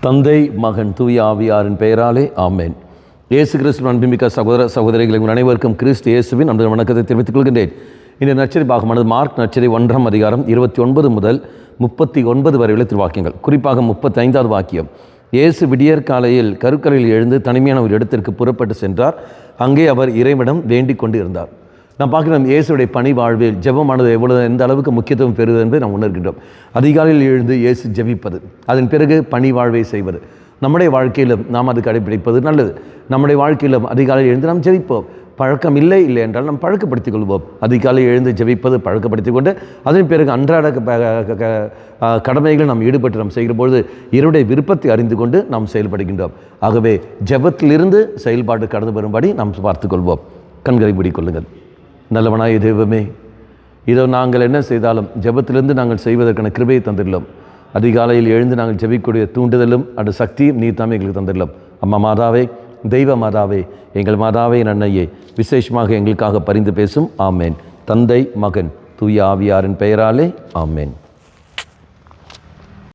தந்தை, மகன், தூய ஆவியாரின் பெயராலே ஆமேன். இயேசு கிறிஸ்துவின் அன்புமிக்க சகோதர சகோதரிகளை உங்கள் அனைவருக்கும் கிறிஸ்து இயேசுவின் அன்பு வணக்கத்தை தெரிவித்துக் கொள்கின்றேன். இந்த நற்செய்தி பாகமானது மார்க் நற்செய்தி 1ஆம் அதிகாரம் 29 முதல் 39 வரை உள்ள திருவாக்கியங்கள். குறிப்பாக 35வது வாக்கியம். இயேசு விடியற் காலையில் கருக்கரையில் எழுந்து தனிமையான ஒரு இடத்திற்கு புறப்பட்டு சென்றார். அங்கே அவர் இறைவனிடம் வேண்டிக் கொண்டு இருந்தார். நாம் பார்க்கிறோம், இயேசுடைய பணி வாழ்வில் ஜெபமானது எந்த அளவுக்கு முக்கியத்துவம் பெறுவது என்பதை நாம் உணர்கின்றோம். அதிகாலையில் எழுந்து இயேசு ஜெபிப்பது, அதன் பிறகு பணி வாழ்வை செய்வது, நம்முடைய வாழ்க்கையிலும் நாம் அது கடைபிடிப்பது நல்லது. நம்முடைய வாழ்க்கையிலும் அதிகாலையில் எழுந்து நாம் ஜெபிப்போம். பழக்கம் இல்லை என்றால் நாம் பழக்கப்படுத்திக் கொள்வோம். அதிகாலையில் எழுந்து ஜெபிப்பது பழக்கப்படுத்தி கொண்டு அதன் பிறகு அன்றாட கடமைகள் நாம் ஈடுபட்டு நாம் செய்கிற பொழுது இவருடைய விருப்பத்தை அறிந்து கொண்டு நாம் செயல்படுகின்றோம். ஆகவே ஜெபத்திலிருந்து செயல்பாடு கடந்து வரும்படி நாம் பார்த்துக்கொள்வோம். கண்களை மூடிக்கொள்ளுங்கள். நல்லவனாய் தெய்வமே, இதோ நாங்கள் என்ன செய்தாலும் ஜெபத்திலிருந்து நாங்கள் செய்வதற்கான கிருபையை தந்துள்ளோம். அதிகாலையில் எழுந்து நாங்கள் ஜெபிக்கூடிய தூண்டுதலும் அந்த சக்தியும் நீர் தாமே எங்களுக்கு தந்துள்ளோம். அம்மா மாதாவே, தெய்வ மாதாவே, எங்கள் மாதாவே, நன்னையே, விசேஷமாக எங்களுக்காக பரிந்து பேசும். ஆமேன். தந்தை, மகன், தூய ஆவியாரின் பெயராலே ஆமேன்.